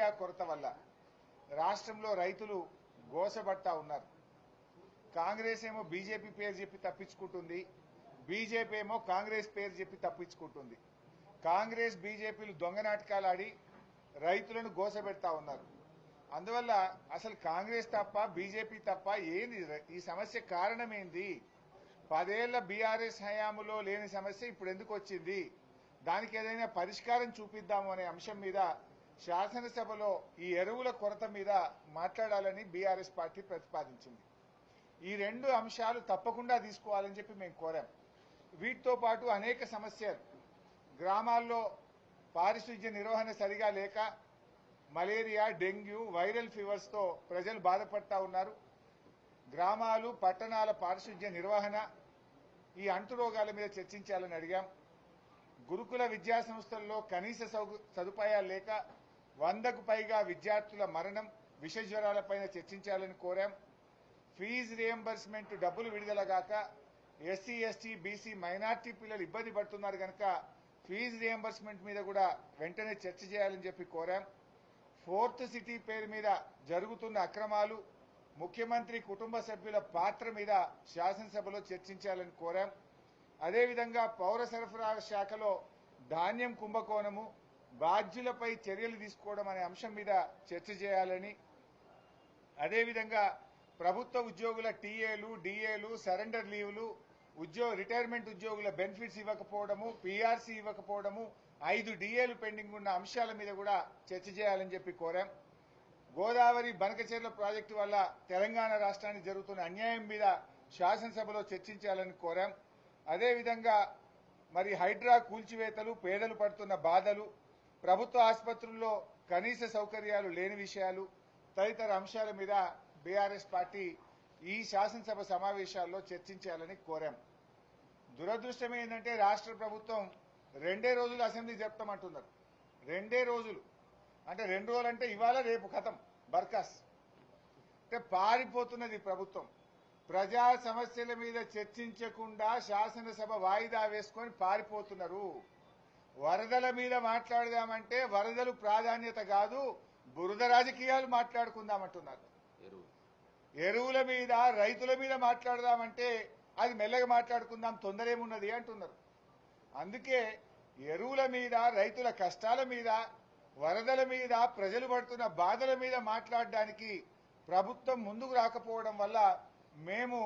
Urea కొరత వల్ల రాష్ట్రంలో రైతులు గోసబడతా ఉన్నారు. కాంగ్రెస్ ఏమో బీజేపీ పేరు చెప్పి తప్పించుకుంటుంది, బీజేపీ ఏమో కాంగ్రెస్ పేరు చెప్పి తప్పించుకుంటుంది. కాంగ్రెస్ బీజేపీలు దొంగ నాటకాలు ఆడి రైతులను గోసబెడతా ఉన్నారు. అందువల్ల అసలు కాంగ్రెస్ తప్ప బీజేపీ తప్ప ఏంది ఈ సమస్య కారణం ఏంది? 10 ఏళ్ల బీఆర్ఎస్ హయాంలో లేని సమస్య ఇప్పుడు ఎందుకు వచ్చింది? దానికి ఏదైనా పరిష్కారం చూపిద్దాము అనే అంశం మీద శాసనసభలో ఈ ఎరువుల కొరత మీద మాట్లాడాలని బీఆర్ఎస్ పార్టీ ప్రతిపాదించింది. ఈ 2 అంశాలు తప్పకుండా తీసుకోవాలని చెప్పి మేము కోరాం. వీటితో పాటు అనేక సమస్యలు, గ్రామాల్లో పారిశుధ్య నిర్వహణ సరిగా లేక మలేరియా, డెంగ్యూ, వైరల్ ఫీవర్స్తో ప్రజలు బాధపడతా ఉన్నారు. గ్రామాలు, పట్టణాల పారిశుధ్య నిర్వహణ, ఈ అంటు రోగాల మీద చర్చించాలని అడిగాం. గురుకుల విద్యా సంస్థల్లో కనీస సదుపాయాలు లేక 100కు పైగా విద్యార్థుల మరణం, విష జ్వరాలపైన చర్చించాలని కోరాం. ఫీజు రియంబర్స్మెంట్ డబ్బులు విడుదలగాక ఎస్సీ, ఎస్టీ, బీసీ, మైనార్టీ పిల్లలు ఇబ్బంది పడుతున్నారు కనుక ఫీజు రియంబర్స్మెంట్ మీద కూడా వెంటనే చర్చ చేయాలని చెప్పి కోరాం. 4th సిటీ పేరు మీద జరుగుతున్న అక్రమాలు, ముఖ్యమంత్రి కుటుంబ సభ్యుల పాత్ర మీద శాసనసభలో చర్చించాలని కోరాం. అదేవిధంగా పౌర సరఫరాల శాఖలో ధాన్యం కుంభకోణము, బాధ్యులపై చర్యలు తీసుకోవడం అనే అంశం మీద చర్చ చేయాలని, అదేవిధంగా ప్రభుత్వ ఉద్యోగుల టీఏలు, డిఏలు, సరెండర్ లీవులు, రిటైర్మెంట్ ఉద్యోగుల బెనిఫిట్స్ ఇవ్వకపోవడము, పీఆర్సీ ఇవ్వకపోవడము, 5 డిఏలు పెండింగ్ ఉన్న అంశాల మీద కూడా చర్చ చేయాలని చెప్పి కోరాం. గోదావరి బనకచెర్ల ప్రాజెక్టు వల్ల తెలంగాణ రాష్ట్రానికి జరుగుతున్న అన్యాయం మీద శాసనసభలో చర్చించాలని కోరాం. అదేవిధంగా మరి హైడ్రా కూల్చివేతలు, పేదలు పడుతున్న బాధలు, ప్రభుత్వ ఆసుపత్రుల్లో కనీస సౌకర్యాలు లేని విషయాలు తదితర అంశాల మీద బీఆర్ఎస్ పార్టీ ఈ శాసనసభ సమావేశాల్లో చర్చించాలని కోరాం. దురదృష్టం ఏంటంటే రాష్ట్ర ప్రభుత్వం 2 రోజులు అసెంబ్లీ జరుపుతామంటున్నారు. 2 రోజులు అంటే 2 రోజులు అంటే ఇవాళ రేపు ఖతం బర్కాస్. అంటే పారిపోతున్నది ప్రభుత్వం. ప్రజా సమస్యల మీద చర్చించకుండా శాసనసభ వాయిదా వేసుకొని పారిపోతున్నారు. వరదల మీద మాట్లాడదామంటే వరదలు ప్రాధాన్యత కాదు, బురద రాజకీయాలు మాట్లాడుకుందామంటున్నారు. ఎరువుల మీద, రైతుల మీద మాట్లాడదామంటే అది మెల్లగా మాట్లాడుకుందాం, తొందర ఏమున్నది అంటున్నారు. అందుకే ఎరువుల మీద, రైతుల కష్టాల మీద, వరదల మీద, ప్రజలు పడుతున్న బాధల మీద మాట్లాడడానికి ప్రభుత్వం ముందుకు రాకపోవడం వల్ల మేము